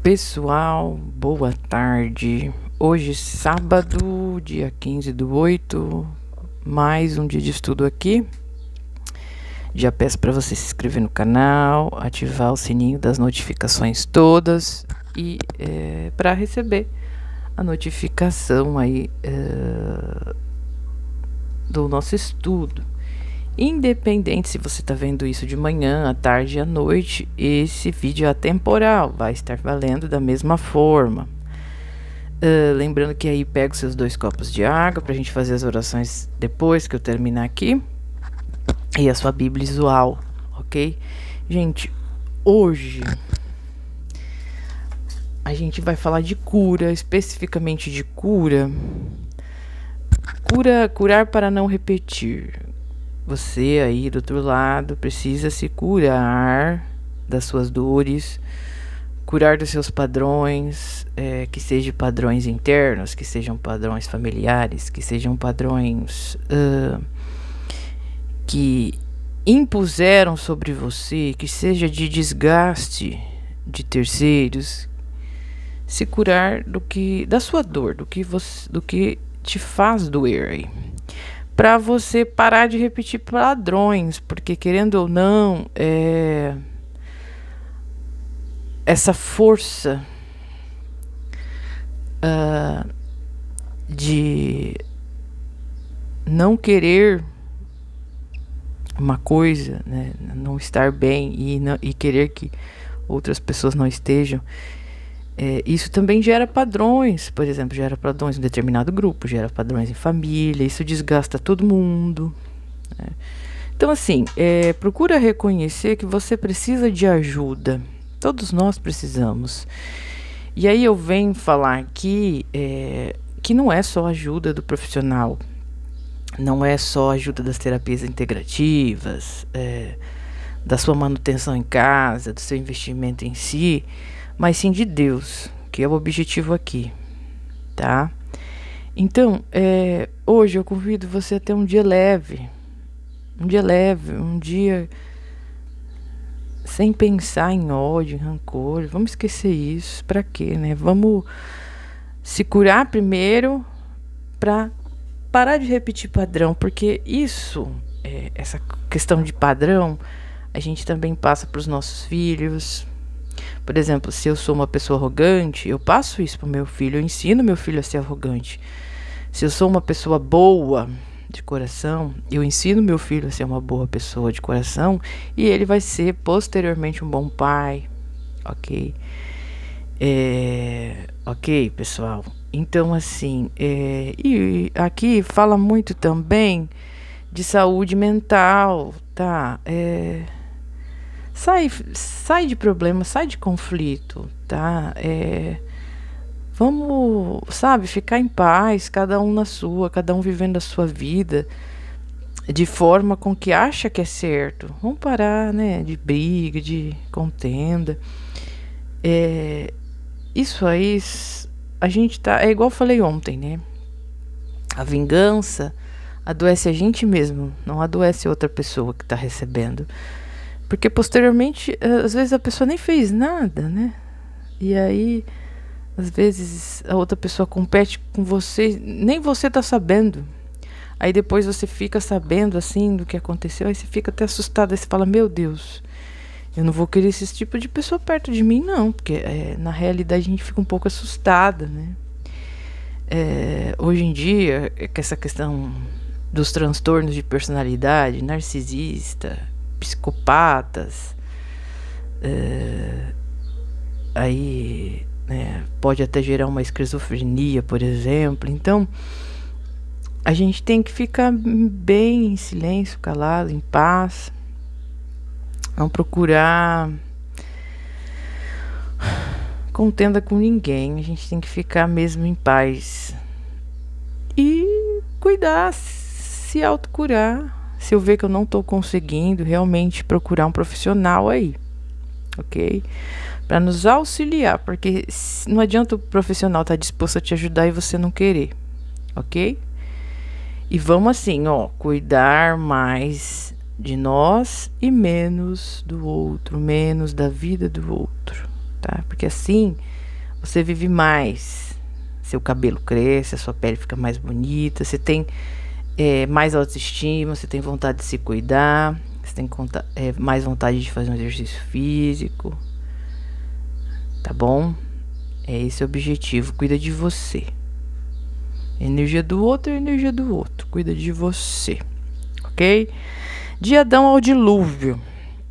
Pessoal, boa tarde. Hoje, sábado, dia 15/8, mais um dia de estudo aqui. Já peço para você se inscrever no canal, ativar o sininho das notificações todas e para receber a notificação aí do nosso estudo. Independente se você está vendo isso de manhã, à tarde e à noite, esse vídeo é atemporal, vai estar valendo da mesma forma. Lembrando que aí pega os seus 2 copos de água para a gente fazer as orações depois que eu terminar aqui. E a sua Bíblia visual, ok? Gente, hoje a gente vai falar de cura, especificamente de cura. Curar para não repetir. Você aí do outro lado precisa se curar das suas dores, curar dos seus padrões, que sejam padrões internos, que sejam padrões familiares, que sejam padrões que impuseram sobre você, que seja de desgaste de terceiros. Se curar da sua dor, do que te faz doer aí. Para você parar de repetir padrões, porque querendo ou não, essa força de não querer uma coisa, né, não estar bem e querer que outras pessoas não estejam, isso também gera padrões. Por exemplo, gera padrões em um determinado grupo, gera padrões em família, isso desgasta todo mundo, né? Então assim, procura reconhecer que você precisa de ajuda. Todos nós precisamos. E aí eu venho falar aqui que não é só ajuda do profissional, não é só ajuda das terapias integrativas, da sua manutenção em casa, do seu investimento em si, mas sim de Deus, que é o objetivo aqui, tá? Então, hoje eu convido você a ter um dia leve, um dia sem pensar em ódio, em rancor. Vamos esquecer isso, pra quê, né? Vamos se curar primeiro pra parar de repetir padrão, porque isso, essa questão de padrão, a gente também passa para os nossos filhos. Por exemplo, se eu sou uma pessoa arrogante, eu passo isso pro meu filho, eu ensino meu filho a ser arrogante. Se eu sou uma pessoa boa de coração, eu ensino meu filho a ser uma boa pessoa de coração e ele vai ser posteriormente um bom pai, ok? Ok, pessoal. Então, assim, e aqui fala muito também de saúde mental, tá? Sai de problema, sai de conflito, tá? Vamos, sabe, ficar em paz, cada um na sua, cada um vivendo a sua vida de forma com que acha que é certo. Vamos parar, né, de briga, de contenda. Isso aí, a gente tá, é igual eu falei ontem, né? A vingança adoece a gente mesmo, não adoece outra pessoa que tá recebendo. Porque posteriormente, às vezes a pessoa nem fez nada, né? E aí, às vezes a outra pessoa compete com você, nem você tá sabendo. Aí depois você fica sabendo, assim, do que aconteceu, aí você fica até assustado, aí você fala, meu Deus, eu não vou querer esse tipo de pessoa perto de mim, não. Porque na realidade a gente fica um pouco assustada, né? Hoje em dia, com essa questão dos transtornos de personalidade, narcisista, psicopatas, aí, né, pode até gerar uma esquizofrenia, por exemplo. Então, a gente tem que ficar bem em silêncio, calado, em paz. Não procurar contenda com ninguém. A gente tem que ficar mesmo em paz. E cuidar, se autocurar. Se eu ver que eu não tô conseguindo, realmente procurar um profissional aí, ok? Para nos auxiliar, porque não adianta o profissional estar disposto a te ajudar e você não querer, ok? E vamos assim, cuidar mais de nós e menos do outro, menos da vida do outro, tá? Porque assim você vive mais, seu cabelo cresce, a sua pele fica mais bonita, você tem mais autoestima, você tem vontade de se cuidar, você tem mais vontade de fazer um exercício físico, tá bom? É esse o objetivo, cuida de você. Energia do outro é energia do outro, cuida de você, ok? De Adão ao Dilúvio,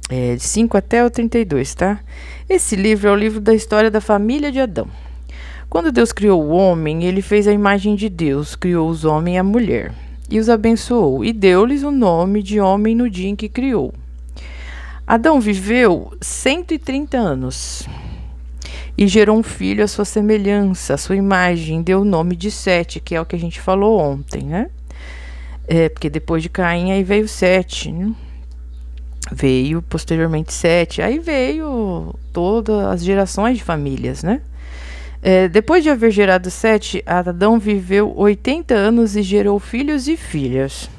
de 5 até o 32, tá? Esse livro é o livro da história da família de Adão. Quando Deus criou o homem, ele fez a imagem de Deus, criou os homens e a mulher, e os abençoou, e deu-lhes o nome de homem no dia em que criou. Adão viveu 130 anos e gerou um filho à sua semelhança, à sua imagem, deu o nome de Sete, que é o que a gente falou ontem, né? Porque depois de Caim aí veio Sete, né? Veio posteriormente Sete, aí veio todas as gerações de famílias, né? Depois de haver gerado Sete, Adão viveu 80 anos e gerou filhos e filhas.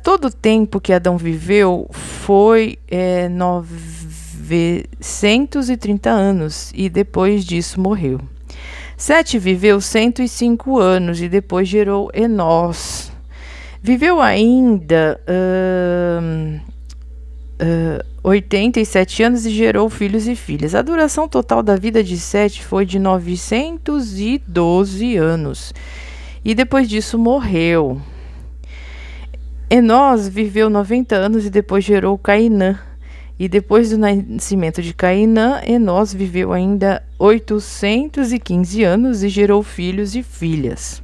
Todo o tempo que Adão viveu foi 930 anos e depois disso morreu. Sete viveu 105 anos e depois gerou Enós. Viveu ainda 87 anos e gerou filhos e filhas. A duração total da vida de Sete foi de 912 anos e depois disso morreu. Enós viveu 90 anos e depois gerou Cainã. E depois do nascimento de Cainã, Enós viveu ainda 815 anos e gerou filhos e filhas.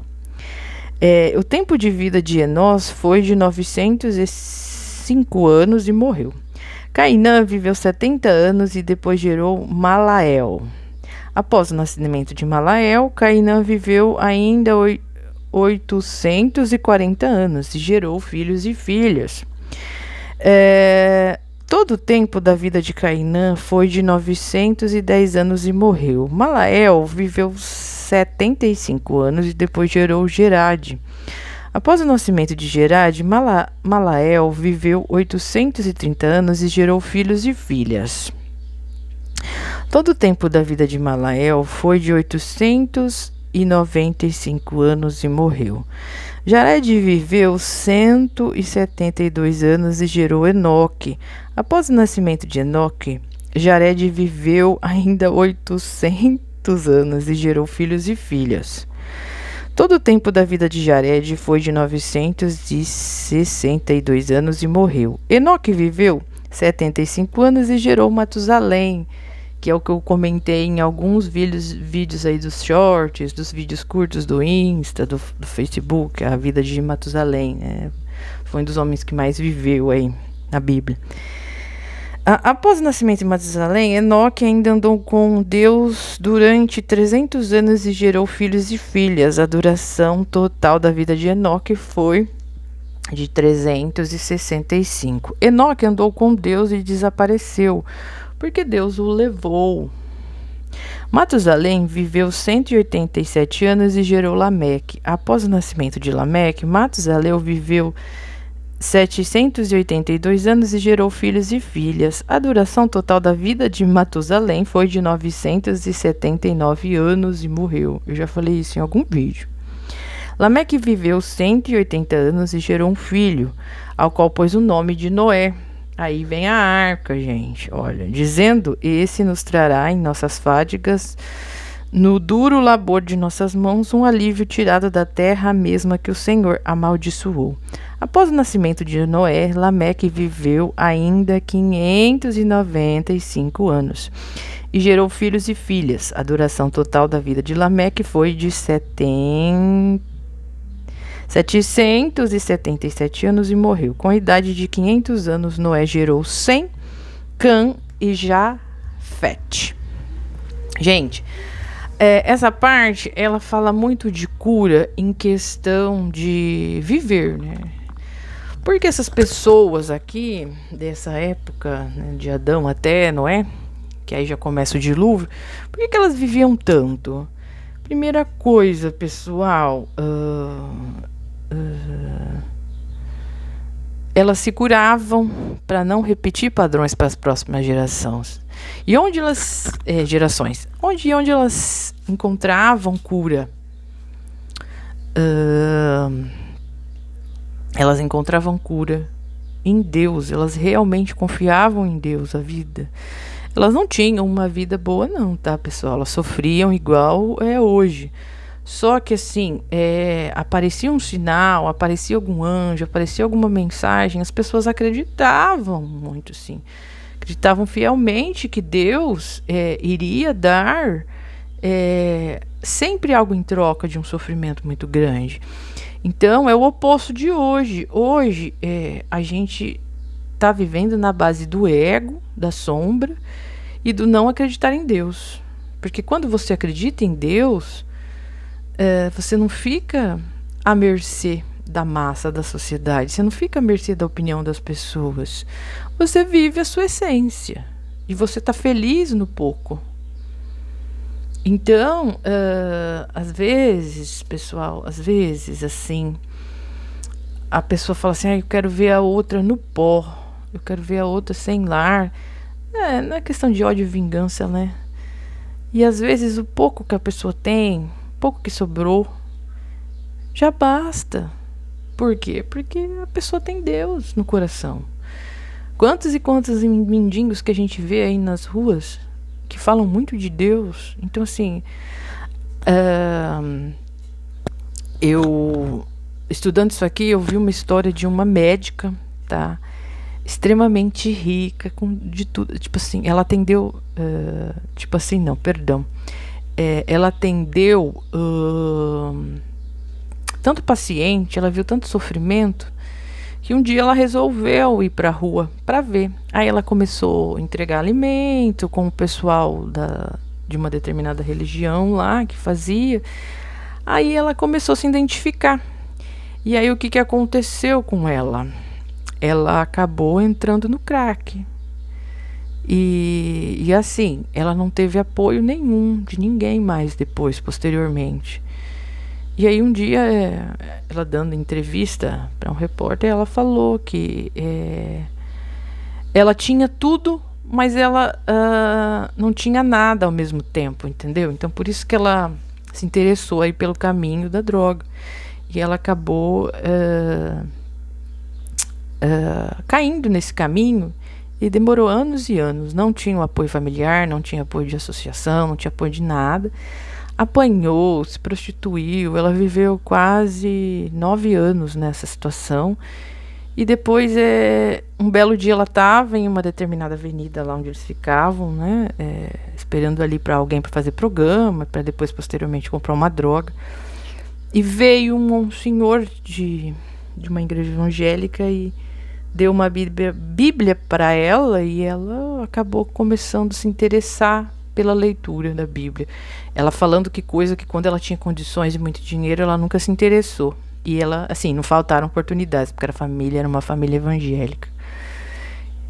O tempo de vida de Enós foi de 905 anos e morreu. Cainã viveu 70 anos e depois gerou Malael. Após o nascimento de Malael, Cainã viveu ainda 840 anos e gerou filhos e filhas. Todo o tempo da vida de Cainã foi de 910 anos e morreu. Malael viveu 75 anos e depois gerou Gerade. Após o nascimento de Gerade, Malael viveu 830 anos e gerou filhos e filhas. Todo o tempo da vida de Malael foi de 895 anos e morreu. Jared viveu 172 anos e gerou Enoque. Após o nascimento de Enoque, Jared viveu ainda 800 anos e gerou filhos e filhas. Todo o tempo da vida de Jared foi de 962 anos e morreu. Enoque viveu 75 anos e gerou Matusalém, que é o que eu comentei em alguns vídeos aí dos shorts, dos vídeos curtos do Insta, do Facebook, a vida de Matusalém, né? Foi um dos homens que mais viveu aí na Bíblia. Após o nascimento de Matusalém, Enoque ainda andou com Deus durante 300 anos e gerou filhos e filhas. A duração total da vida de Enoque foi de 365. Enoque andou com Deus e desapareceu, porque Deus o levou. Matusalém viveu 187 anos e gerou Lameque. Após o nascimento de Lameque, Matusalém viveu 782 anos e gerou filhos e filhas. A duração total da vida de Matusalém foi de 979 anos e morreu. Eu já falei isso em algum vídeo. Lameque viveu 180 anos e gerou um filho, ao qual pôs o nome de Noé. Aí vem a arca, gente, olha, dizendo: esse nos trará em nossas fadigas, no duro labor de nossas mãos, um alívio tirado da terra mesma que o Senhor amaldiçoou. Após o nascimento de Noé, Lameque viveu ainda 595 anos e gerou filhos e filhas. A duração total da vida de Lameque foi de 777 anos e morreu. Com a idade de 500 anos, Noé gerou Sem, Cã e Jafete. Gente, essa parte, ela fala muito de cura em questão de viver, né? Porque essas pessoas aqui, dessa época, né, de Adão até Noé, que aí já começa o dilúvio, por que elas viviam tanto? Primeira coisa, pessoal, elas se curavam para não repetir padrões para as próximas gerações. E onde elas, gerações, onde elas encontravam cura? Elas encontravam cura em Deus, elas realmente confiavam em Deus, a vida. Elas não tinham uma vida boa não, tá, pessoal? Elas sofriam igual é hoje. Só que assim, aparecia um sinal, aparecia algum anjo, aparecia alguma mensagem, as pessoas acreditavam muito, sim. Acreditavam fielmente que Deus iria dar sempre algo em troca de um sofrimento muito grande. Então, é o oposto de hoje. Hoje, a gente está vivendo na base do ego, da sombra e do não acreditar em Deus. Porque quando você acredita em Deus, você não fica à mercê da massa, da sociedade. Você não fica à mercê da opinião das pessoas. Você vive a sua essência. E você está feliz no pouco. Então, às vezes, pessoal, às vezes, assim, a pessoa fala assim, eu quero ver a outra no pó, eu quero ver a outra sem lar. Não é questão de ódio e vingança, né? E às vezes o pouco que a pessoa tem, o pouco que sobrou, já basta. Por quê? Porque a pessoa tem Deus no coração. Quantos e quantos mendigos que a gente vê aí nas ruas que falam muito de Deus. Então, assim, eu estudando isso aqui, eu vi uma história de uma médica, tá? Extremamente rica, de tudo. Tipo assim, ela atendeu. Tipo assim, não, perdão. Ela atendeu tanto paciente, ela viu tanto sofrimento, que um dia ela resolveu ir para a rua para ver. Aí ela começou a entregar alimento com o pessoal de uma determinada religião lá que fazia. Aí ela começou a se identificar. E aí o que aconteceu com ela? Ela acabou entrando no crack. E assim, ela não teve apoio nenhum de ninguém mais depois, posteriormente. E aí um dia, ela dando entrevista para um repórter, ela falou que ela tinha tudo, mas ela não tinha nada ao mesmo tempo, entendeu? Então por isso que ela se interessou aí pelo caminho da droga. E ela acabou caindo nesse caminho e demorou anos e anos. Não tinha um apoio familiar, não tinha apoio de associação, não tinha apoio de nada. Apanhou, se prostituiu, ela viveu quase 9 anos nessa situação. E depois, um belo dia, ela estava em uma determinada avenida lá onde eles ficavam, né? Esperando ali para alguém para fazer programa, para depois, posteriormente, comprar uma droga. E veio um senhor de uma igreja evangélica e deu uma Bíblia para ela, e ela acabou começando a se interessar pela leitura da Bíblia. Ela falando que coisa que quando ela tinha condições e muito dinheiro, ela nunca se interessou. E ela, assim, não faltaram oportunidades, porque era uma família evangélica.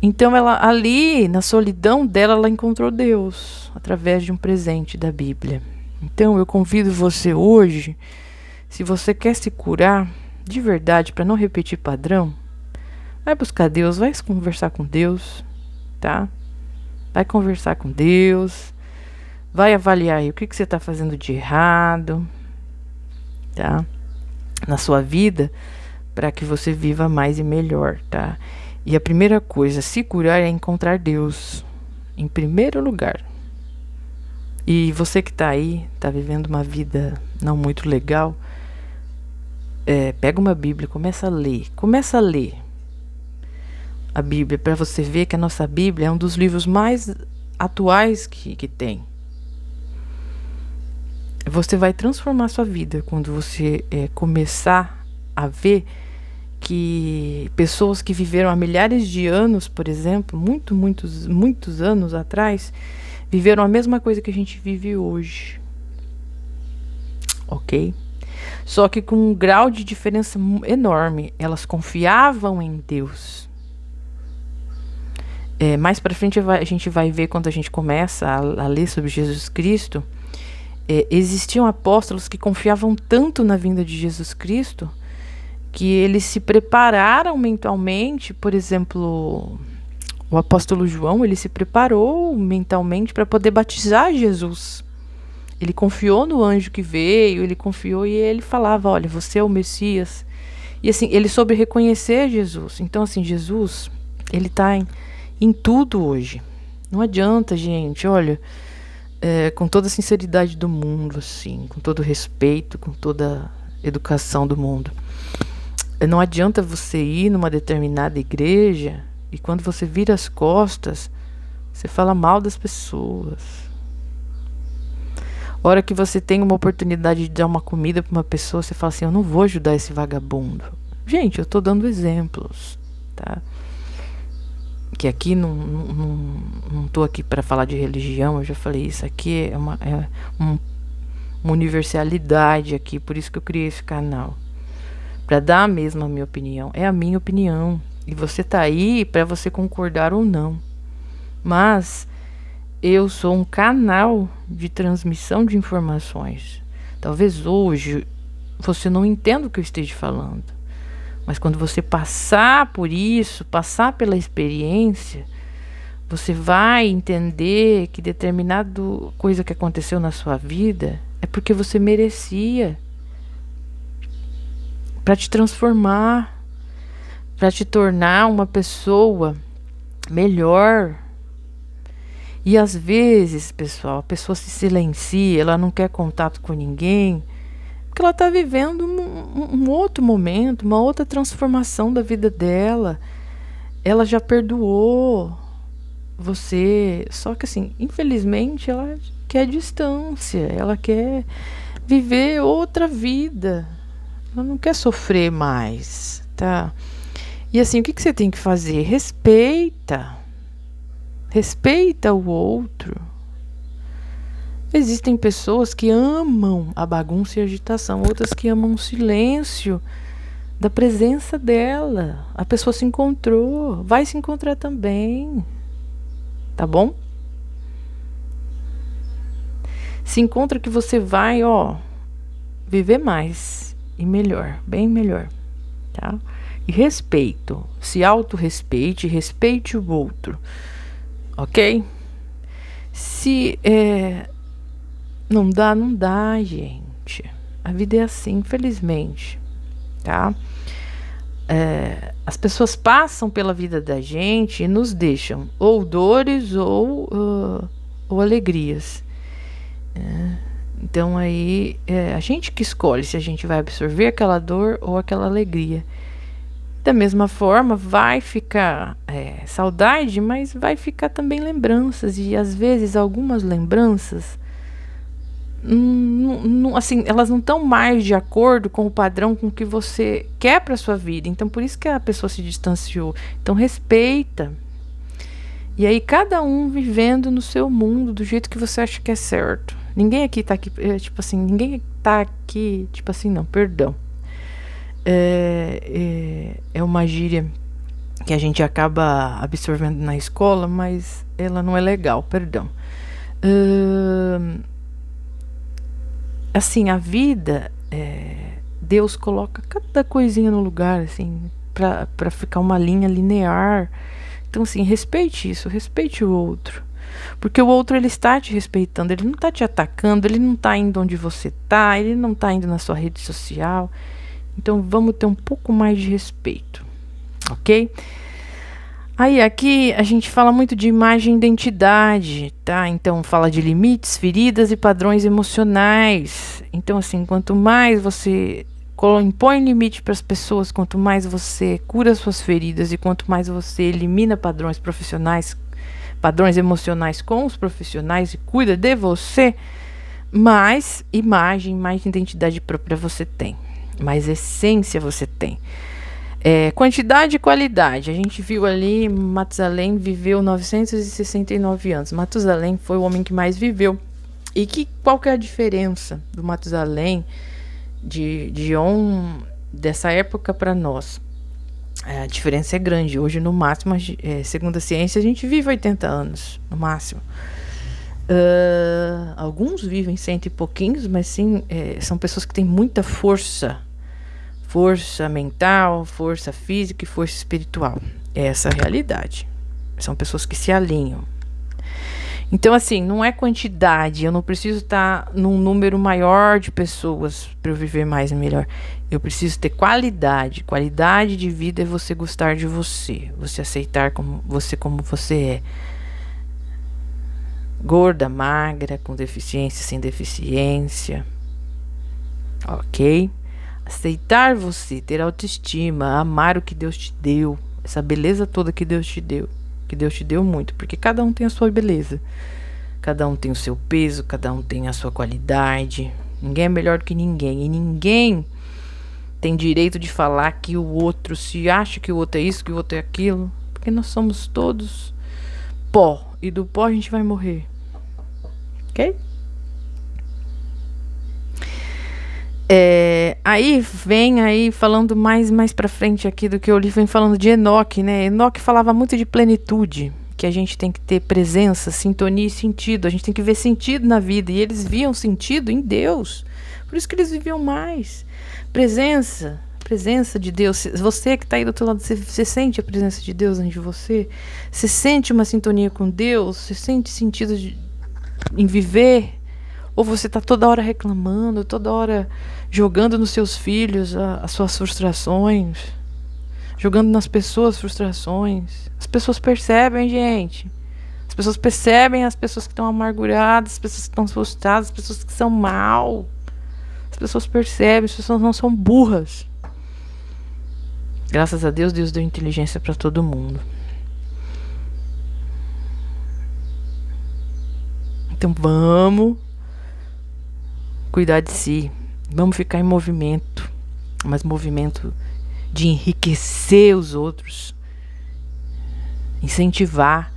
Então ela, ali, na solidão dela, ela encontrou Deus, através de um presente da Bíblia. Então eu convido você hoje, se você quer se curar, de verdade, para não repetir padrão, vai buscar Deus, vai conversar com Deus, tá? Vai conversar com Deus, vai avaliar aí o que você está fazendo de errado, tá? Na sua vida, para que você viva mais e melhor, tá? E a primeira coisa, se curar é encontrar Deus, em primeiro lugar. E você que está aí, está vivendo uma vida não muito legal, pega uma Bíblia, começa a ler a Bíblia, para você ver que a nossa Bíblia é um dos livros mais atuais que tem. Você vai transformar sua vida quando você começar a ver que pessoas que viveram há milhares de anos, por exemplo, muitos anos atrás, viveram a mesma coisa que a gente vive hoje. Ok? Só que com um grau de diferença enorme. Elas confiavam em Deus. Mais para frente a gente vai ver, quando a gente começa a ler sobre Jesus Cristo, existiam apóstolos que confiavam tanto na vinda de Jesus Cristo que eles se prepararam mentalmente. Por exemplo, O apóstolo João, ele se preparou mentalmente para poder batizar Jesus. Ele confiou no anjo que veio, ele confiou e ele falava, olha, você é o Messias. E assim, ele soube reconhecer Jesus. Então assim, Jesus, ele está em tudo hoje. Não adianta, gente, olha, com toda a sinceridade do mundo, assim, com todo o respeito, com toda a educação do mundo. Não adianta você ir numa determinada igreja e quando você vira as costas, você fala mal das pessoas. A hora que você tem uma oportunidade de dar uma comida para uma pessoa, você fala assim, eu não vou ajudar esse vagabundo. Gente, eu tô dando exemplos, tá? Que aqui não tô aqui para falar de religião, eu já falei, isso aqui é uma universalidade aqui, por isso que eu criei esse canal. Para dar mesmo a minha opinião. É a minha opinião. E você tá aí para você concordar ou não. Mas eu sou um canal de transmissão de informações. Talvez hoje você não entenda o que eu esteja falando. Mas quando você passar por isso, passar pela experiência, você vai entender que determinada coisa que aconteceu na sua vida é porque você merecia. Para te transformar, para te tornar uma pessoa melhor. E às vezes, pessoal, a pessoa se silencia, ela não quer contato com ninguém, porque ela está vivendo um outro momento, uma outra transformação da vida dela. Ela já perdoou você, só que assim, infelizmente, ela quer distância, ela quer viver outra vida. Ela não quer sofrer mais, tá? E assim, o que você tem que fazer? Respeita. Respeita o outro. Existem pessoas que amam a bagunça e a agitação, outras que amam o silêncio da presença dela. A pessoa se encontrou, vai se encontrar também. Tá bom? Se encontra que você vai, viver mais. E melhor, bem melhor, tá? E respeito, se autorrespeite, respeite o outro, ok? Se não dá, gente. A vida é assim, infelizmente, tá? As pessoas passam pela vida da gente e nos deixam ou dores ou alegrias. Então aí a gente que escolhe se a gente vai absorver aquela dor ou aquela alegria. Da mesma forma vai ficar saudade, mas vai ficar também lembranças. E às vezes algumas lembranças assim, elas não estão mais de acordo com o padrão com que você quer para sua vida. Então por isso que a pessoa se distanciou. Então respeita. E aí cada um vivendo no seu mundo do jeito que você acha que é certo. Ninguém aqui tá aqui, ninguém tá aqui, não, perdão. É uma gíria que a gente acaba absorvendo na escola, mas ela não é legal, perdão. Assim, a vida, Deus coloca cada coisinha no lugar, assim, pra ficar uma linha linear. Então, assim, respeite isso, respeite o outro. Porque o outro, ele está te respeitando, ele não está te atacando, ele não está indo onde você está, ele não está indo na sua rede social. Então vamos ter um pouco mais de respeito, ok? Aí aqui a gente fala muito de imagem e identidade, tá? Então fala de limites, feridas e padrões emocionais. Então assim, quanto mais você impõe limite para as pessoas, quanto mais você cura suas feridas e quanto mais você elimina padrões profissionais, padrões emocionais com os profissionais e cuida de você, mais imagem, mais identidade própria você tem, mais essência você tem. Quantidade e qualidade. A gente viu ali, Matusalém viveu 969 anos. Matusalém foi o homem que mais viveu. E qual que é a diferença do Matusalém dessa época para nós? A diferença é grande. Hoje, no máximo, segundo a ciência, a gente vive 80 anos, no máximo. Alguns vivem 100 e pouquinhos, mas sim, são pessoas que têm muita força mental, força física e força espiritual. É essa a realidade. São pessoas que se alinham. Então, assim, não é quantidade. Eu não preciso estar num número maior de pessoas para eu viver mais e melhor. Eu preciso ter qualidade. Qualidade de vida é você gostar de você. Você aceitar como você é. Gorda, magra, com deficiência, sem deficiência. Ok? Aceitar você, ter autoestima, amar o que Deus te deu. Essa beleza toda que Deus te deu. Que Deus te deu muito, porque cada um tem a sua beleza. Cada um tem o seu peso, cada um tem a sua qualidade. Ninguém é melhor do que ninguém. E ninguém tem direito de falar que o outro se acha que o outro é isso, que o outro é aquilo. Porque nós somos todos pó. E do pó a gente vai morrer. Ok? Aí vem falando mais pra frente aqui do que eu li, vem falando de Enoque, né? Enoque falava muito de plenitude, que a gente tem que ter presença, sintonia e sentido. A gente tem que ver sentido na vida, e eles viam sentido em Deus. Por isso que eles viviam mais. Presença de Deus. Você que está aí do outro lado, você sente a presença de Deus dentro de você? Você sente uma sintonia com Deus? Você sente sentido em viver? Ou você está toda hora reclamando, toda hora jogando nos seus filhos as suas frustrações, jogando nas pessoas frustrações? As pessoas percebem, gente. As pessoas percebem as pessoas que estão amarguradas, as pessoas que estão frustradas, as pessoas que são mal. As pessoas percebem, as pessoas não são burras. Graças a Deus, Deus deu inteligência para todo mundo. Então vamos cuidar de si. Vamos ficar em movimento. Mas movimento de enriquecer os outros. Incentivar.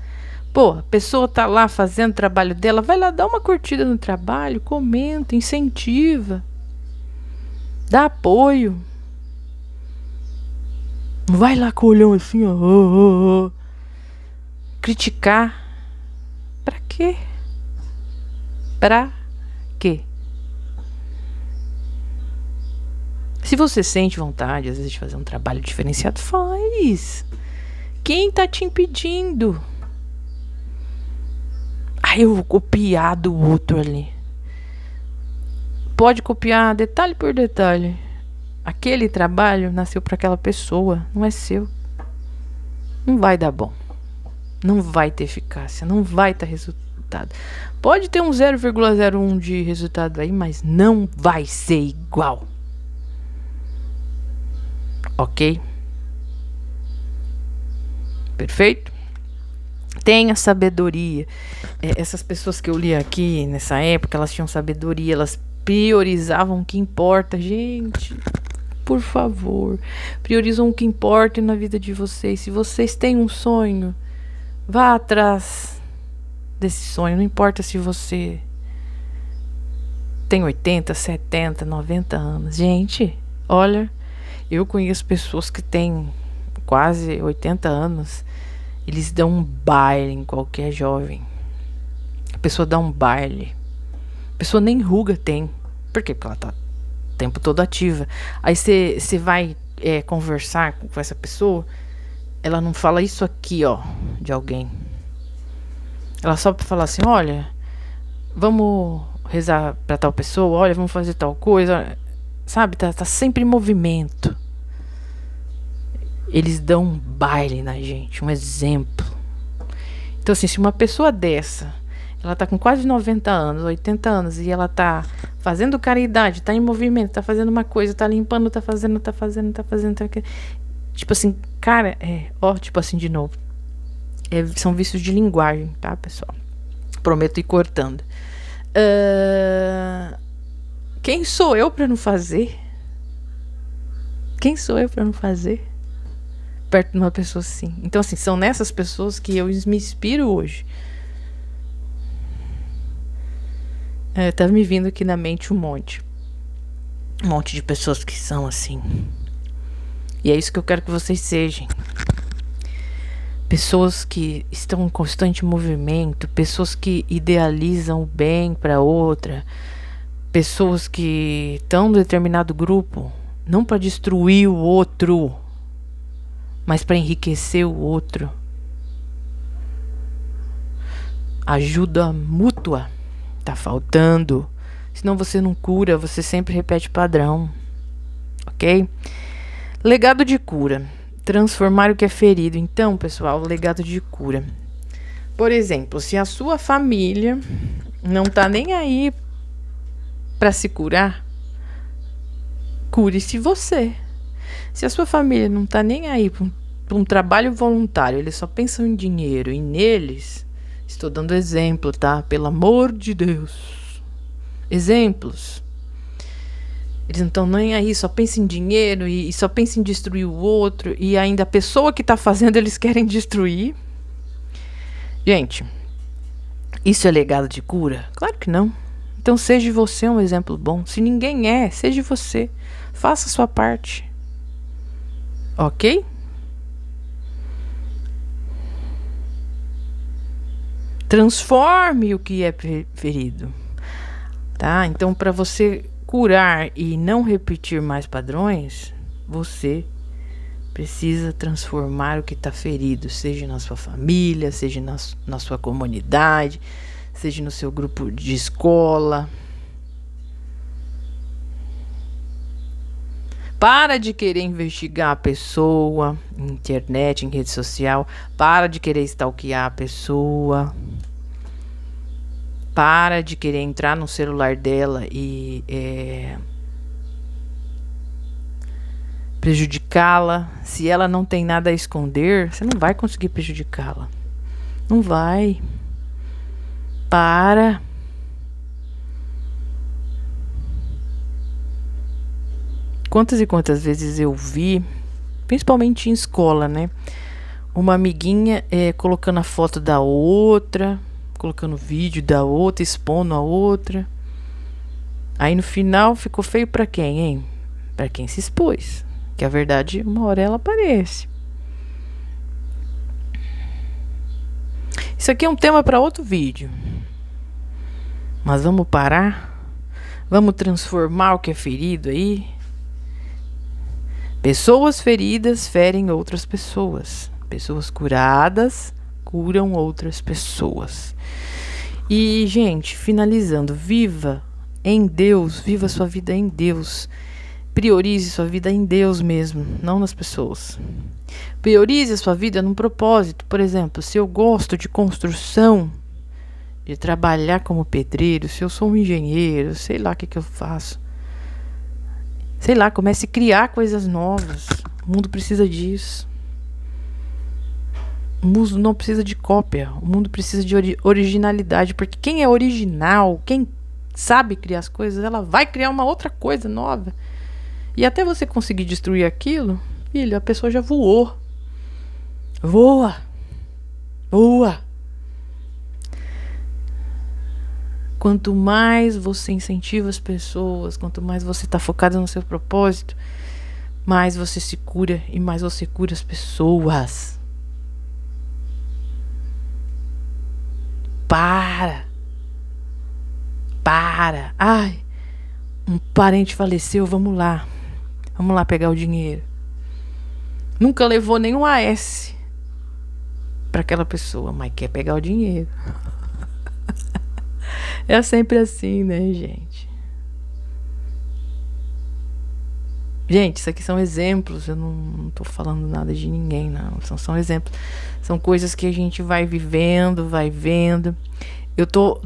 Pô, a pessoa tá lá fazendo o trabalho dela. Vai lá dar uma curtida no trabalho. Comenta, incentiva. Dá apoio. Não vai lá com o olhão assim, ó. Criticar. Pra quê? Pra quê? Se você sente vontade, às vezes, de fazer um trabalho diferenciado, faz. Quem tá te impedindo? Eu vou copiar do outro ali. Pode copiar detalhe por detalhe. Aquele trabalho nasceu para aquela pessoa, não é seu. Não vai dar bom. Não vai ter eficácia, não vai ter resultado. Pode ter um 0,01 de resultado aí, mas não vai ser igual. Ok? Perfeito? Tenha sabedoria. Essas pessoas que eu li aqui nessa época, elas tinham sabedoria, elas priorizavam o que importa. Gente, por favor, priorizam o que importa na vida de vocês. Se vocês têm um sonho, vá atrás desse sonho. Não importa se você tem 80, 70, 90 anos. Gente, olha, eu conheço pessoas que têm quase 80 anos. Eles dão um baile em qualquer jovem. A pessoa dá um baile. A pessoa nem ruga tem. Por quê? Porque ela tá o tempo todo ativa. Aí você vai conversar com essa pessoa, ela não fala isso aqui, ó, de alguém. Ela só fala assim, olha, vamos rezar pra tal pessoa, olha, vamos fazer tal coisa. Sabe, tá sempre em movimento. Eles dão um baile na gente, um exemplo. Então, assim, se uma pessoa dessa, ela tá com quase 90 anos, 80 anos, e ela tá fazendo caridade, tá em movimento, tá fazendo uma coisa, tá limpando, tá fazendo. Tipo assim, cara, tipo assim, de novo. São vícios de linguagem, tá, pessoal? Prometo ir cortando. Quem sou eu pra não fazer? Quem sou eu pra não fazer? Perto de uma pessoa assim. Então, assim, são nessas pessoas que eu me inspiro hoje. Tá me vindo aqui na mente um monte de pessoas que são assim. E é isso que eu quero que vocês sejam. Pessoas que estão em constante movimento, pessoas que idealizam o bem para outra, pessoas que estão em determinado grupo, não para destruir o outro, mas para enriquecer o outro. Ajuda mútua. Tá faltando. Senão você não cura, você sempre repete padrão. Ok? Legado de cura. Transformar o que é ferido. Então, pessoal, legado de cura. Por exemplo, se a sua família não tá nem aí para se curar, cure-se você. Se a sua família não tá nem aí para um trabalho voluntário, eles só pensam em dinheiro e neles, estou dando exemplo, tá? Pelo amor de Deus. Exemplos. Eles não estão nem aí, só pensam em dinheiro e só pensam em destruir o outro. E ainda a pessoa que está fazendo, eles querem destruir. Gente, isso é legado de cura? Claro que não. Então seja você um exemplo bom. Se ninguém é, seja você. Faça a sua parte. Ok? Transforme o que é ferido. Tá? Então, para você curar e não repetir mais padrões, você precisa transformar o que está ferido, seja na sua família, seja na sua comunidade, seja no seu grupo de escola. Para de querer investigar a pessoa em internet, em rede social. Para de querer stalkear a pessoa. Para de querer entrar no celular dela e prejudicá-la. Se ela não tem nada a esconder, você não vai conseguir prejudicá-la. Não vai. Para. Quantas e quantas vezes eu vi, principalmente em escola, né? Uma amiguinha colocando a foto da outra, colocando vídeo da outra, expondo a outra. Aí no final ficou feio pra quem, hein? Pra quem se expôs. Que a verdade, uma hora ela aparece. Isso aqui é um tema para outro vídeo. Mas vamos parar? Vamos transformar o que é ferido aí? Pessoas feridas ferem outras pessoas. Pessoas curadas curam outras pessoas. E, gente, finalizando, viva em Deus, viva sua vida em Deus. Priorize sua vida em Deus mesmo, não nas pessoas. Priorize a sua vida num propósito. Por exemplo, se eu gosto de construção, de trabalhar como pedreiro, se eu sou um engenheiro, sei lá o que eu faço. Sei lá, comece a criar coisas novas. O mundo precisa disso. O mundo não precisa de cópia. O mundo precisa de originalidade. Porque quem é original, quem sabe criar as coisas, ela vai criar uma outra coisa nova. E até você conseguir destruir aquilo, filho, a pessoa já voou. Voa. Voa. Quanto mais você incentiva as pessoas, quanto mais você está focado no seu propósito, mais você se cura e mais você cura as pessoas. Para. Ai, um parente faleceu, vamos lá. Vamos lá pegar o dinheiro. Nunca levou nenhum AS para aquela pessoa, mas quer pegar o dinheiro. É sempre assim, né, gente? Gente, isso aqui são exemplos. Eu não tô falando nada de ninguém, não. São exemplos. São coisas que a gente vai vivendo, vai vendo.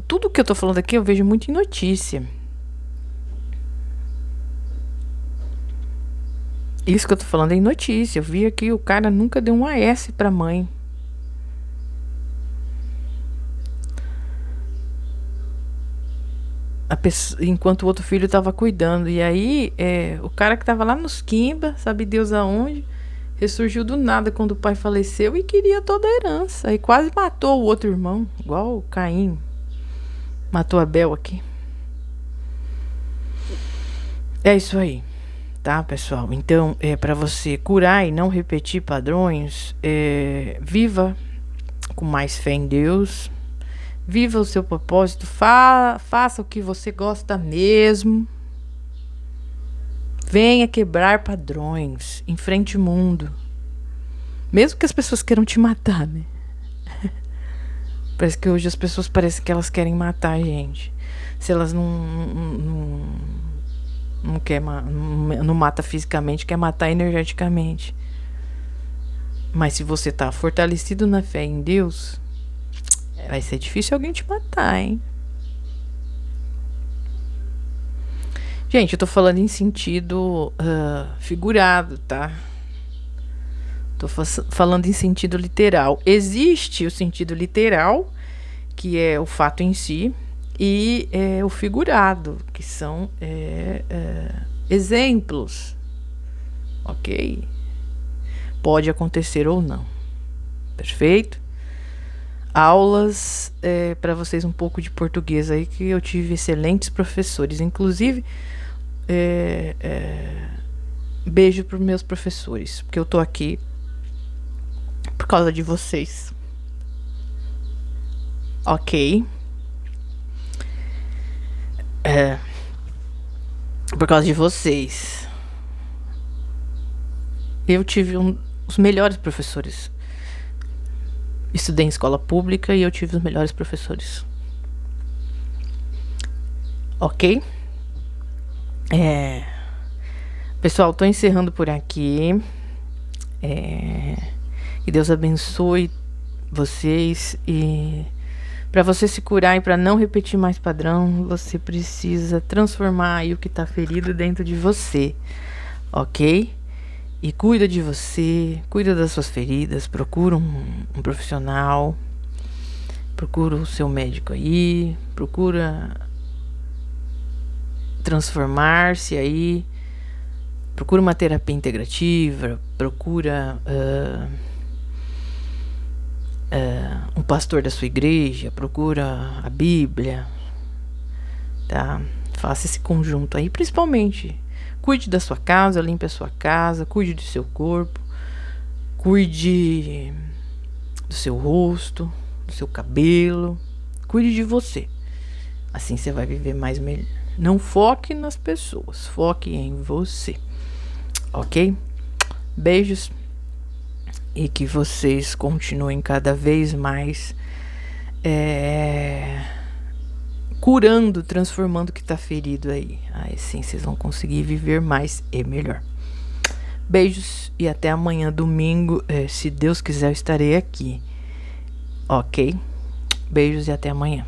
Tudo que eu tô falando aqui eu vejo muito em notícia. Isso que eu tô falando é em notícia. Eu vi aqui, o cara nunca deu um AS pra mãe. Enquanto o outro filho estava cuidando. E aí, o cara que estava lá nos Quimba, sabe Deus aonde, ressurgiu do nada quando o pai faleceu e queria toda a herança. E quase matou o outro irmão, igual o Caim matou Abel aqui. É isso aí, tá, pessoal? Então, para você curar e não repetir padrões, viva com mais fé em Deus. Viva o seu propósito, faça o que você gosta mesmo. Venha quebrar padrões, enfrente o mundo. Mesmo que as pessoas queiram te matar, né? Parece que hoje as pessoas parecem que elas querem matar a gente. Se elas não quer, não mata fisicamente, quer matar energeticamente. Mas se você tá fortalecido na fé em Deus, vai ser difícil alguém te matar, hein? Gente, eu tô falando em sentido figurado, tá? Tô falando em sentido literal. Existe o sentido literal, que é o fato em si, e o figurado, que são exemplos, ok? Pode acontecer ou não, perfeito? Aulas para vocês um pouco de português aí, que eu tive excelentes professores, inclusive beijo para os meus professores, porque eu tô aqui por causa de vocês, ok? Por causa de vocês. Eu tive os melhores professores. Estudei em escola pública e eu tive os melhores professores. Ok? Pessoal, tô encerrando por aqui. Que Deus abençoe vocês. E para você se curar e para não repetir mais padrão, você precisa transformar aí o que tá ferido dentro de você. Ok? E cuida de você, cuida das suas feridas, procura um profissional, procura o seu médico aí, procura transformar-se aí, procura uma terapia integrativa, procura um pastor da sua igreja, procura a Bíblia, tá? Faça esse conjunto aí, principalmente. Cuide da sua casa, limpe a sua casa, cuide do seu corpo, cuide do seu rosto, do seu cabelo, cuide de você. Assim você vai viver mais melhor. Não foque nas pessoas, foque em você, ok? Beijos e que vocês continuem cada vez mais curando, transformando o que tá ferido aí. Aí sim vocês vão conseguir viver mais e melhor. Beijos e até amanhã, domingo. Se Deus quiser, eu estarei aqui. Ok? Beijos e até amanhã.